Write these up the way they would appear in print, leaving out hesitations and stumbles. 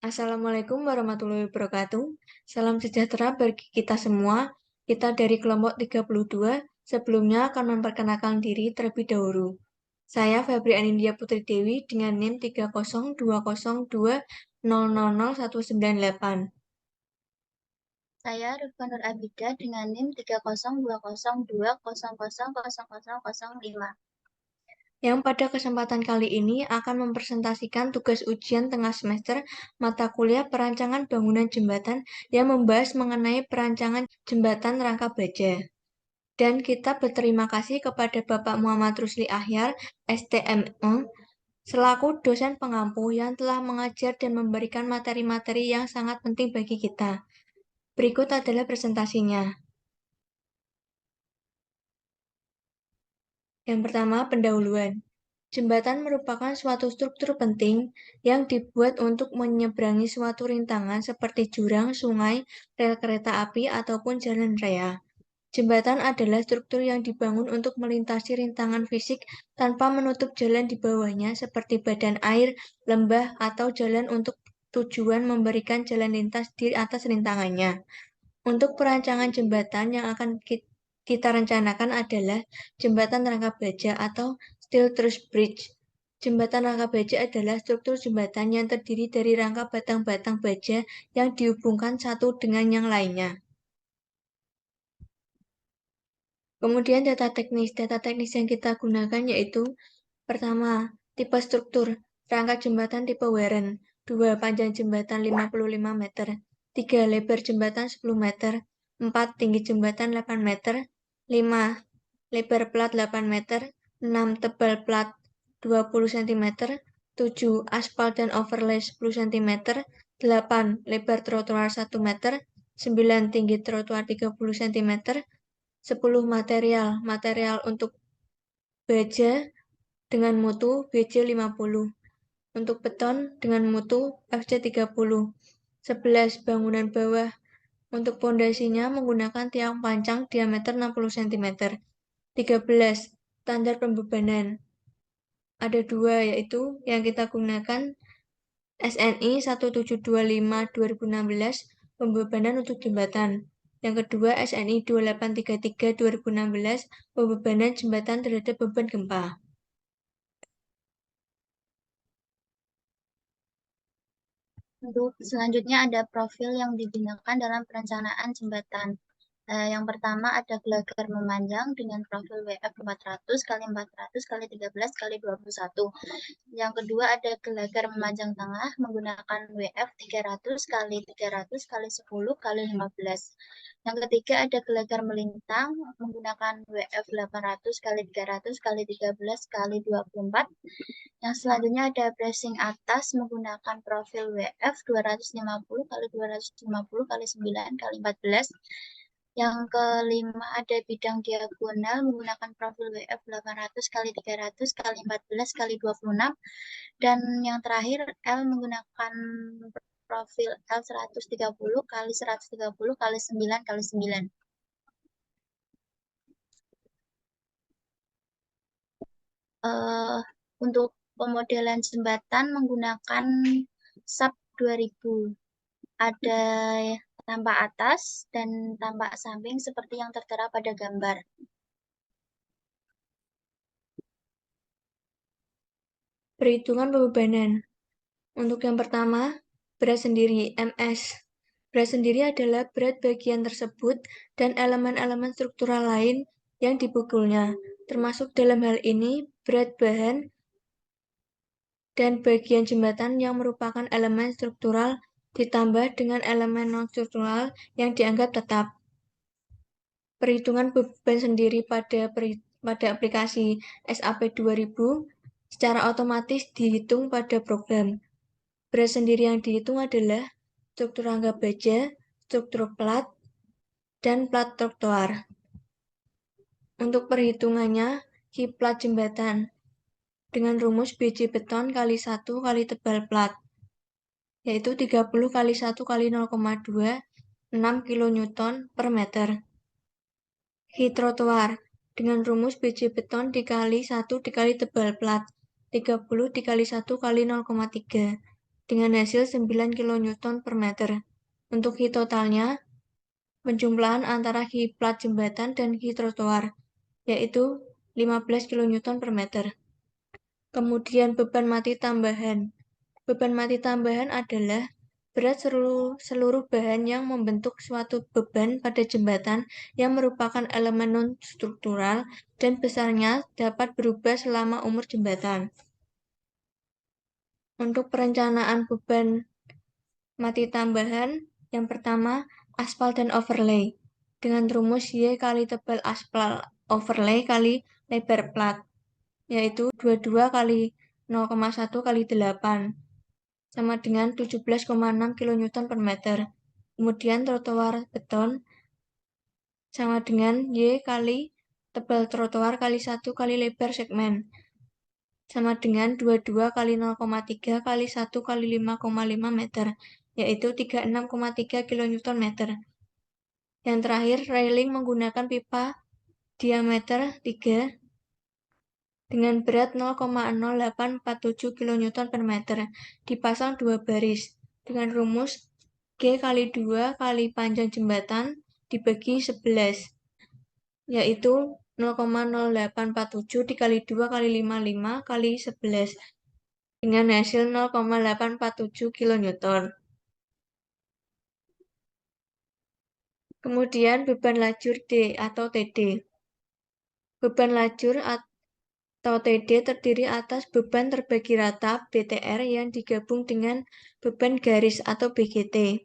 Assalamualaikum warahmatullahi wabarakatuh. Salam sejahtera bagi kita semua. Kita dari kelompok 32 sebelumnya akan memperkenalkan diri terlebih dahulu. Saya Febri Anindya Putri Dewi dengan NIM 30202000198. Saya Rifka Nur Abida dengan NIM 30202000005. Yang pada kesempatan kali ini akan mempresentasikan tugas ujian tengah semester mata kuliah perancangan bangunan jembatan yang membahas mengenai perancangan jembatan rangka baja. Dan kita berterima kasih kepada Bapak Muhammad Rusli Ahyar, STME, selaku dosen pengampu yang telah mengajar dan memberikan materi-materi yang sangat penting bagi kita. Berikut adalah presentasinya. Yang pertama, pendahuluan. Jembatan merupakan suatu struktur penting yang dibuat untuk menyeberangi suatu rintangan seperti jurang, sungai, rel kereta api, ataupun jalan raya. Jembatan adalah struktur yang dibangun untuk melintasi rintangan fisik tanpa menutup jalan di bawahnya seperti badan air, lembah, atau jalan untuk tujuan memberikan jalan lintas di atas rintangannya. Untuk perancangan jembatan yang akan kita rencanakan adalah jembatan rangka baja atau steel truss bridge. Jembatan rangka baja adalah struktur jembatan yang terdiri dari rangka batang-batang baja yang dihubungkan satu dengan yang lainnya. Kemudian data teknis yang kita gunakan yaitu pertama, tipe struktur, rangka jembatan tipe Warren, 2, panjang jembatan 55 meter, 3, lebar jembatan 10 meter, 4, tinggi jembatan 8 meter, 5, lebar plat 8 meter, 6, tebal plat 20 cm, 7, aspal dan overlay 10 cm, 8, lebar trotoar 1 meter, 9, tinggi trotoar 30 cm, 10, material untuk baja dengan mutu BJ50, untuk beton dengan mutu FC30. 11, bangunan bawah untuk pondasinya menggunakan tiang pancang diameter 60 cm. 13, standar pembebanan. Ada dua, yaitu yang kita gunakan SNI 1725/2016 pembebanan untuk jembatan. Yang kedua SNI 2833/2016 pembebanan jembatan terhadap beban gempa. Untuk selanjutnya ada profil yang digunakan dalam perencanaan jembatan. Yang pertama ada gelagar memanjang dengan profil WF 400 kali 400 kali 13 kali 21. Yang kedua ada gelagar memanjang tengah menggunakan WF 300 kali 300 kali 10 kali 15. Yang ketiga ada gelagar melintang menggunakan WF 800 kali 300 kali 13 kali 24. Yang selanjutnya ada bracing atas menggunakan profil WF 250 kali 250 kali 9 kali 14. Yang kelima ada bidang diagonal menggunakan profil WF 800 kali 300 kali 14 kali 26. Dan yang terakhir L menggunakan profil L 130 kali 130 kali 9 kali 9. Untuk pemodelan jembatan menggunakan SAP 2000. Ada tampak atas dan tampak samping seperti yang tertera pada gambar. Perhitungan pembebanan. Untuk yang pertama, berat sendiri, MS. Berat sendiri adalah berat bagian tersebut dan elemen-elemen struktural lain yang dipukulnya, termasuk dalam hal ini berat bahan dan bagian jembatan yang merupakan elemen struktural ditambah dengan elemen non-struktural yang dianggap tetap. Perhitungan beban sendiri pada aplikasi SAP 2000 secara otomatis dihitung pada program. Berat sendiri yang dihitung adalah struktur rangka baja, struktur plat, dan plat trotoar. Untuk perhitungannya, kiplat jembatan dengan rumus BJ beton kali 1 kali tebal plat, yaitu 30 kali 1 kali 0,2, 6 kN per meter. Trotoar dengan rumus BJ beton dikali 1 dikali tebal plat, 30 dikali 1 kali 0,3, dengan hasil 9 kN per meter. Untuk Ki totalnya, penjumlahan antara Ki plat jembatan dan Ki trotoar, yaitu 15 kN per meter. Kemudian beban mati tambahan. Beban mati tambahan adalah berat seluruh bahan yang membentuk suatu beban pada jembatan yang merupakan elemen non-struktural dan besarnya dapat berubah selama umur jembatan. Untuk perencanaan beban mati tambahan, yang pertama, aspal dan overlay. Dengan rumus Y kali tebal aspal overlay kali lebar plat, yaitu 22 kali 0,1 kali 8, sama dengan 17,6 kN per meter. Kemudian trotoar beton sama dengan Y kali tebal trotoar kali 1 kali lebar segmen, sama dengan 22 kali 0,3 kali 1 kali 5,5 meter, yaitu 36,3 kN meter. Yang terakhir, railing menggunakan pipa diameter 3 dengan berat 0,0847 kN per meter, dipasang 2 baris, dengan rumus G kali 2 kali panjang jembatan dibagi 11, yaitu 0,0847 dikali 2 kali 55 kali 11, dengan hasil 0,847 kN. Kemudian beban lajur D atau TD. Beban lajur atau TD terdiri atas beban terbagi rata BTR yang digabung dengan beban garis atau BGT.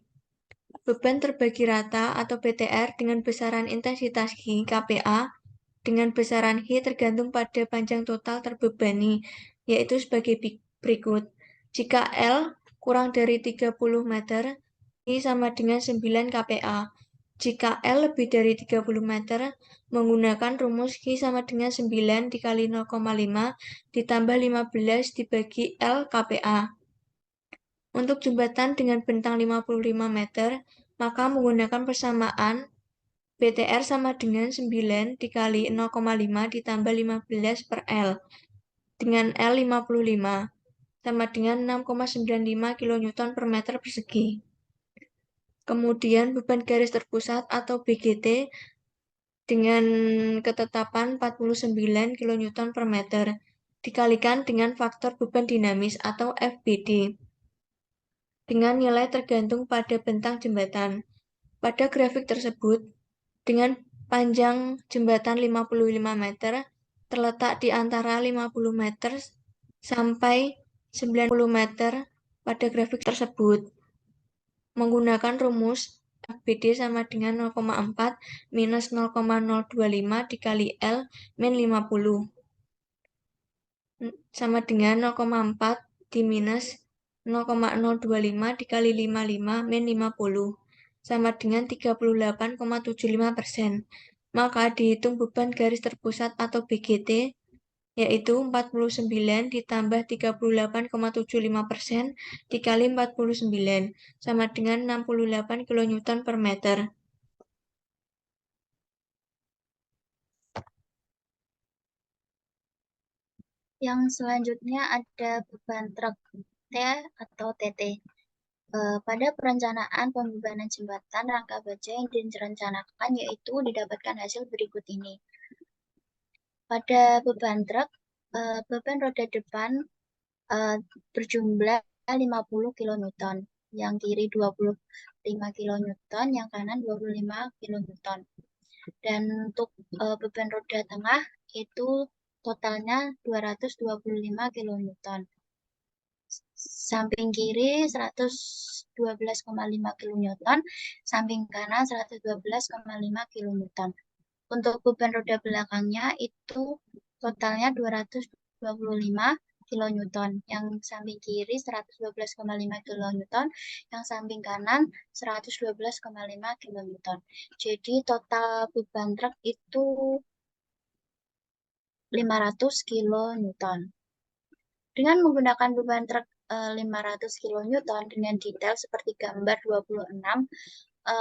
Beban terbagi rata atau BTR dengan besaran intensitas H KPA dengan besaran H tergantung pada panjang total terbebani, yaitu sebagai berikut. Jika L kurang dari 30 meter, I sama dengan 9 KPA. Jika L lebih dari 30 meter, menggunakan rumus Q sama dengan 9 dikali 0,5 ditambah 15 dibagi L KPA. Untuk jembatan dengan bentang 55 meter, maka menggunakan persamaan BTR sama dengan 9 dikali 0,5 ditambah 15 per L dengan L 55 sama dengan 6,95 kN per meter persegi. Kemudian beban garis terpusat atau BGT dengan ketetapan 49 kN per meter dikalikan dengan faktor beban dinamis atau FBD dengan nilai tergantung pada bentang jembatan. Pada grafik tersebut, dengan panjang jembatan 55 meter terletak di antara 50 meter sampai 90 meter pada grafik tersebut. Menggunakan rumus FBD sama dengan 0,4 minus 0,025 dikali L min 50 sama dengan 0,4 diminus 0,025 dikali 55 min 50 sama dengan 38,75%. Maka dihitung beban garis terpusat atau BGT yaitu 49 ditambah 38,75% dikali 49 sama dengan 68 kN per meter. Yang selanjutnya ada beban truk T atau TT. Pada perencanaan pembebanan jembatan, rangka baja yang direncanakan yaitu didapatkan hasil berikut ini. Pada beban truk, beban roda depan berjumlah 50 kN, yang kiri 25 kN, yang kanan 25 kN. Dan untuk beban roda tengah itu totalnya 225 kN. Samping kiri 112,5 kN, samping kanan 112,5 kN. Untuk beban roda belakangnya itu totalnya 225 kN, yang samping kiri 112,5 kN, yang samping kanan 112,5 kN. Jadi total beban truk itu 500 kN. Dengan menggunakan beban truk 500 kN dengan detail seperti gambar 26,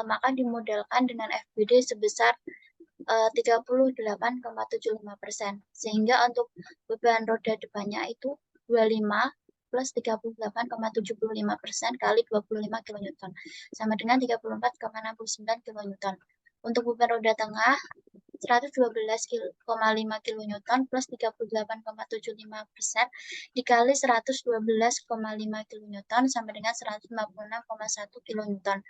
maka dimodelkan dengan FBD sebesar 38,75%. Sehingga untuk beban roda depannya itu 25, plus 38,75% kali 25 kN, sama dengan 34,69 kN. Untuk beban roda tengah, 112,5 kN plus 38,75% dikali 112,5 kN sama dengan 156,1 kN.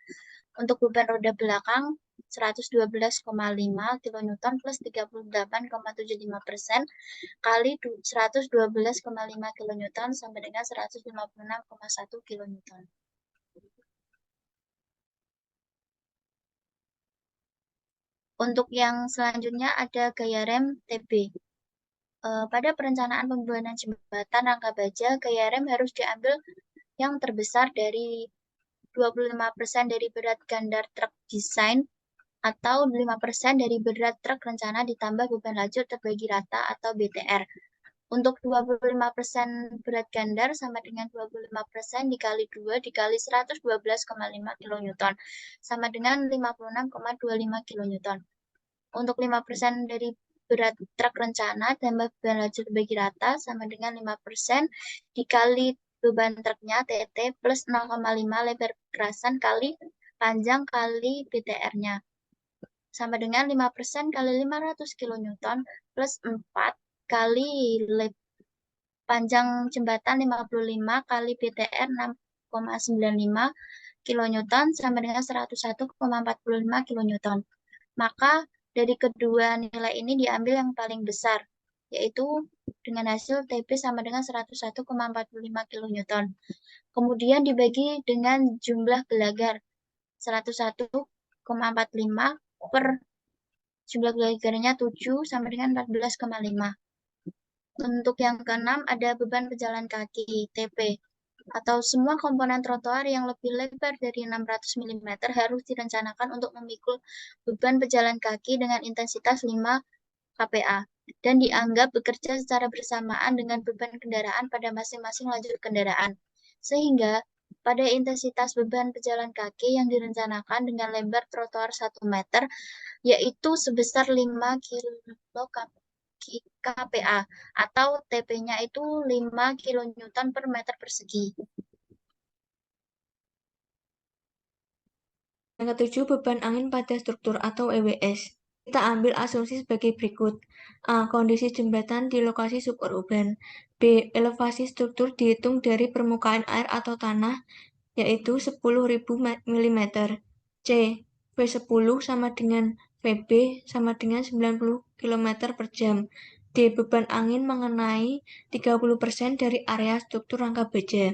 Untuk beban roda belakang, 112,5 kN plus 38,75% kali 112,5 kN sama dengan 156,1 kN. Untuk yang selanjutnya ada gaya rem TB. Pada perencanaan pembangunan jembatan rangka baja, gaya rem harus diambil yang terbesar dari 25% dari berat gandar truk desain atau 5% dari berat truk rencana ditambah beban lajur terbagi rata atau BTR. Untuk 25% berat gandar sama dengan 25% dikali 2 dikali 112,5 kN sama dengan 56,25 kN. Untuk 5% dari berat truk rencana tambah beban lajur terbagi rata sama dengan 5% dikali beban truknya TT plus 0,5 lebar kerasan kali panjang kali BTR-nya. Sama dengan 5% kali 500 kN plus 4 kali panjang jembatan 55 kali BTR 6,95 kN sama dengan 101,45 kN. Maka dari kedua nilai ini diambil yang paling besar, yaitu dengan hasil TP sama dengan 101,45 kN. Kemudian dibagi dengan jumlah gelagar 101,45 per jumlah gelagarnya 7 sama dengan 14,5. Untuk yang keenam ada beban pejalan kaki TP atau semua komponen trotoar yang lebih lebar dari 600 mm harus direncanakan untuk memikul beban pejalan kaki dengan intensitas 5 kPa dan dianggap bekerja secara bersamaan dengan beban kendaraan pada masing-masing lajur kendaraan. Sehingga pada intensitas beban pejalan kaki yang direncanakan dengan lebar trotoar 1 meter, yaitu sebesar 5 kPa atau TP-nya itu 5 kN per meter persegi. Yang ketujuh, beban angin pada struktur atau EWS. Kita ambil asumsi sebagai berikut. A. Kondisi jembatan di lokasi suburban. B. Elevasi struktur dihitung dari permukaan air atau tanah, yaitu 10.000 mm. C. V10 sama dengan VB sama dengan 90 km per jam. D. Beban angin mengenai 30% dari area struktur rangka baja.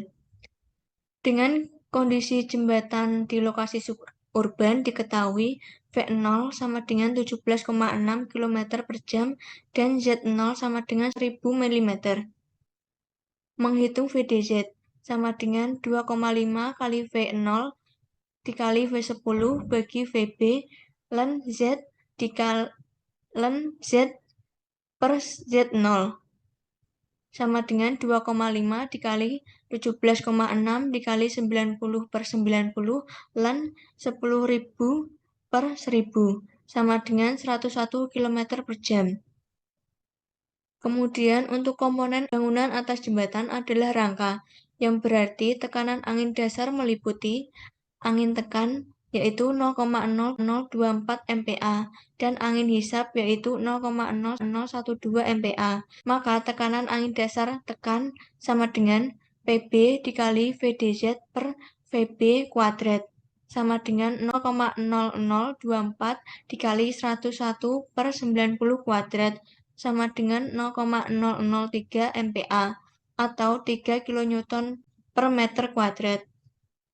Dengan kondisi jembatan di lokasi suburban diketahui V0 sama dengan 17,6 km per jam dan Z0 sama dengan 1000 mm. Menghitung VDZ sama dengan 2,5 kali V0 dikali V10 bagi VB ln Z dikali ln Z per Z0 sama dengan 2,5 dikali 17,6 dikali 90 per 90 ln 10.000 per 1000 sama dengan 101 km per jam. Kemudian untuk komponen bangunan atas jembatan adalah rangka, yang berarti tekanan angin dasar meliputi angin tekan yaitu 0,0024 MPa dan angin hisap yaitu 0,0012 MPa. Maka tekanan angin dasar tekan sama dengan PB dikali VDZ per VB kuadrat sama dengan 0,0024 dikali 101 per 90 kuadrat sama dengan 0,003 MPa atau 3 kN per meter kuadrat.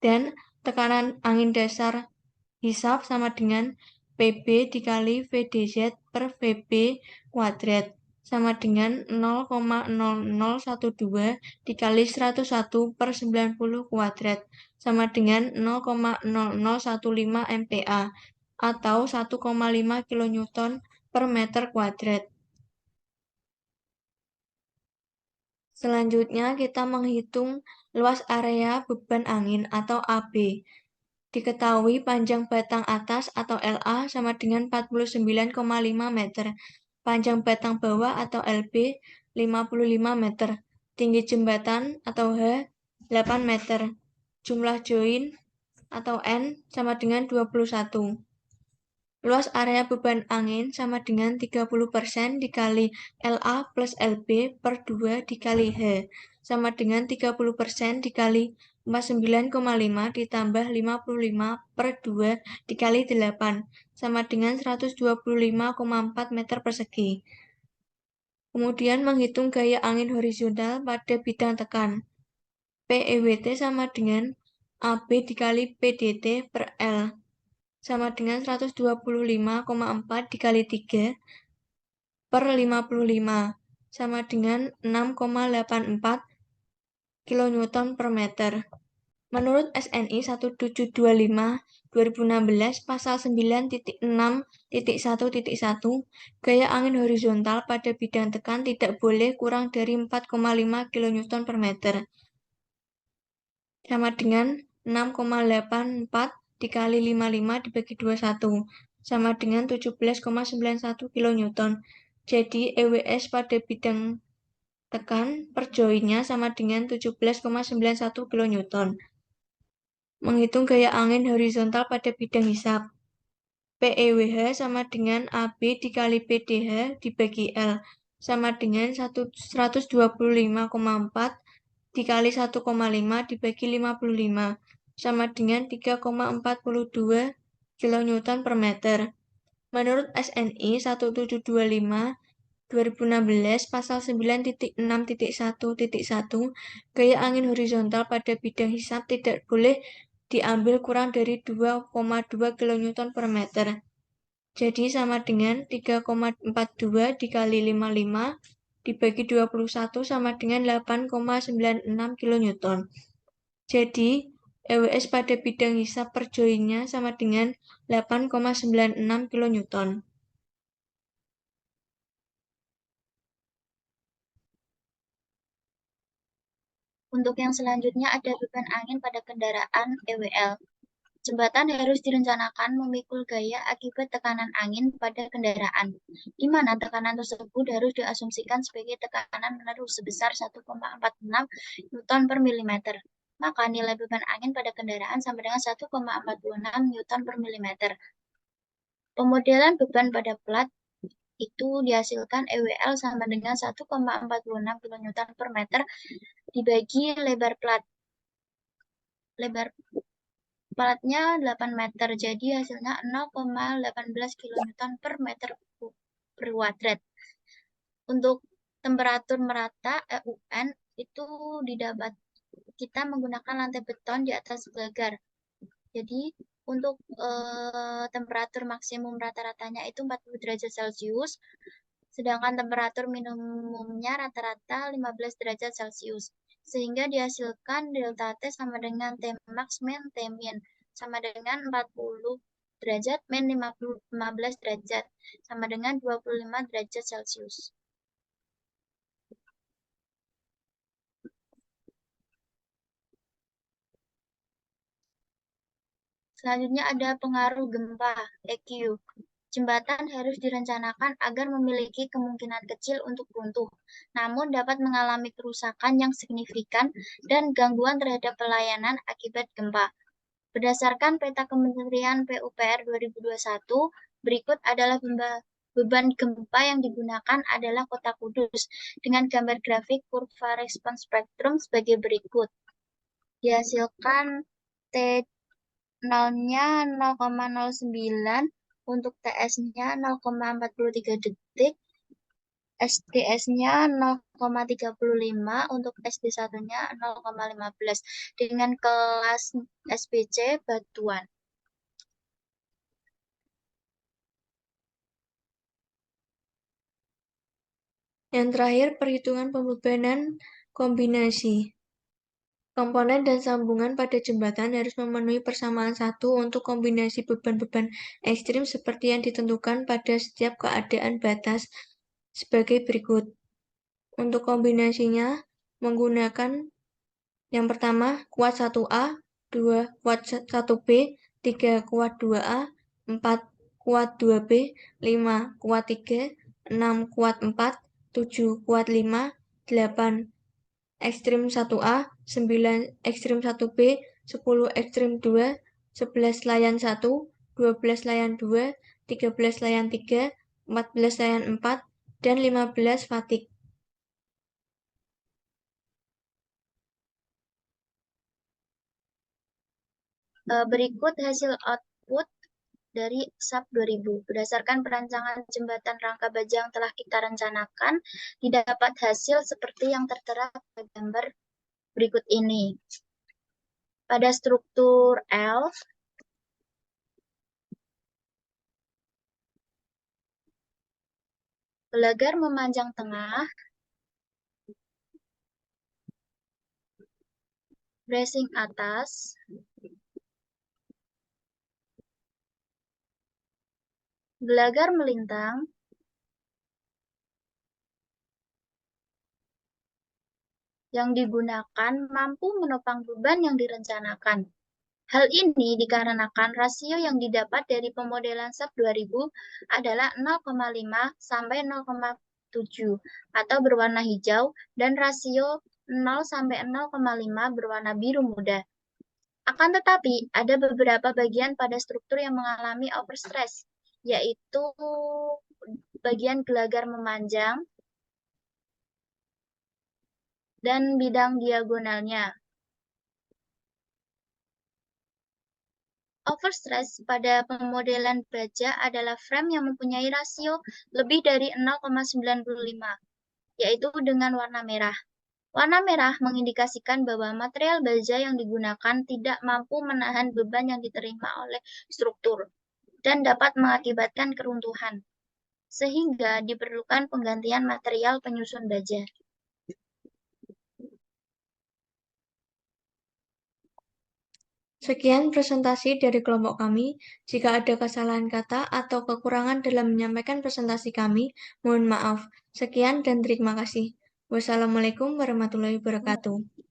Dan tekanan angin dasar hisap sama dengan PB dikali VDZ per VB kuadrat sama dengan 0,0012 dikali 101 per 90 kuadrat sama dengan 0,0015 MPa atau 1,5 kN per meter kuadrat. Selanjutnya kita menghitung luas area beban angin atau AB. Diketahui panjang batang atas atau LA sama dengan 49,5 meter, panjang batang bawah atau LB 55 meter, Tinggi jembatan atau H 8 meter. Jumlah join atau N sama dengan 21. Luas area beban angin sama dengan 30% dikali LA plus LB per 2 dikali H sama dengan 30% dikali 49,5 ditambah 55 per 2 dikali 8 sama dengan 125,4 meter persegi. Kemudian menghitung gaya angin horizontal pada bidang tekan. PEWT sama dengan AB dikali PDT per L sama dengan 125,4 dikali 3 per 55 sama dengan 6,84 kN per meter. Menurut SNI 1725 2016 pasal 9.6.1.1 gaya angin horizontal pada bidang tekan tidak boleh kurang dari 4,5 kN per meter sama dengan 6,84 dikali 55 dibagi 21 sama dengan 17,91 kN. Jadi EWS pada bidang tekan per joinnya sama dengan 17,91 kN. Menghitung gaya angin horizontal pada bidang hisap. PEWH sama dengan AB dikali PDH dibagi L sama dengan 125,4 dikali 1,5 dibagi 55 sama dengan 3,42 kN per meter. Menurut SNI 1725 2016 pasal 9.6.1.1 gaya angin horizontal pada bidang hisap tidak boleh diambil kurang dari 2,2 kN per meter. Jadi sama dengan 3,42 dikali 55 dibagi 21 sama dengan 8,96 kN. Jadi EWS pada bidang hisap per joinnya sama dengan 8,96 kN. Untuk yang selanjutnya ada beban angin pada kendaraan EWL. Jembatan harus direncanakan memikul gaya akibat tekanan angin pada kendaraan, di mana tekanan tersebut harus diasumsikan sebagai tekanan menaruh sebesar 1,46 Newton per milimeter. Maka nilai beban angin pada kendaraan sama dengan 1,46 Newton per milimeter. Pemodelan beban pada plat itu dihasilkan EWL sama dengan 1,46 kN per meter dibagi lebar plat. Lebar platnya 8 meter, jadi hasilnya 0,18 kN per meter per kuadrat. Untuk temperatur merata EUN itu didapat kita menggunakan lantai beton di atas gelar. Jadi untuk temperatur maksimum rata-ratanya itu 40 derajat Celcius, sedangkan temperatur minimumnya rata-rata 15 derajat Celcius. Sehingga dihasilkan delta T sama dengan T max min T min sama dengan 40 derajat min 15 derajat sama dengan 25 derajat Celcius. Selanjutnya ada pengaruh gempa, EQ. Jembatan harus direncanakan agar memiliki kemungkinan kecil untuk runtuh, namun dapat mengalami kerusakan yang signifikan dan gangguan terhadap pelayanan akibat gempa. Berdasarkan peta Kementerian PUPR 2021, berikut adalah beban gempa yang digunakan adalah Kota Kudus dengan gambar grafik kurva respons spektrum sebagai berikut. Dihasilkan T 0-nya 0,09, untuk TS-nya 0,43 detik, SDS-nya 0,35, untuk SD1-nya 0,15 dengan kelas SPC batuan. Yang terakhir, perhitungan pembebanan kombinasi. Komponen dan sambungan pada jembatan harus memenuhi persamaan satu untuk kombinasi beban-beban ekstrim seperti yang ditentukan pada setiap keadaan batas sebagai berikut. Untuk kombinasinya, menggunakan yang pertama, kuat 1A, 2 kuat 1B, 3 kuat 2A, 4 kuat 2B, 5 kuat 3, 6 kuat 4, 7 kuat 5, 8 ekstrim 1A, 9 ekstrim 1B, 10 ekstrim 2, 11 layan 1, 12 layan 2, 13 layan 3, 14 layan 4, dan 15 fatik. Berikut hasil output dari SAP 2000. Berdasarkan perancangan jembatan rangka baja yang telah kita rencanakan, didapat hasil seperti yang tertera pada gambar berikut ini. Pada struktur L, gelagar memanjang tengah, bracing atas, gelagar melintang, yang digunakan mampu menopang beban yang direncanakan. Hal ini dikarenakan rasio yang didapat dari pemodelan SAP 2000 adalah 0,5 sampai 0,7 atau berwarna hijau dan rasio 0 sampai 0,5 berwarna biru muda. Akan tetapi, ada beberapa bagian pada struktur yang mengalami overstress, yaitu bagian gelagar memanjang dan bidang diagonalnya. Overstress pada pemodelan baja adalah frame yang mempunyai rasio lebih dari 0,95, yaitu dengan warna merah. Warna merah mengindikasikan bahwa material baja yang digunakan tidak mampu menahan beban yang diterima oleh struktur dan dapat mengakibatkan keruntuhan, sehingga diperlukan penggantian material penyusun baja. Sekian presentasi dari kelompok kami. Jika ada kesalahan kata atau kekurangan dalam menyampaikan presentasi kami, mohon maaf. Sekian dan terima kasih. Wassalamualaikum warahmatullahi wabarakatuh.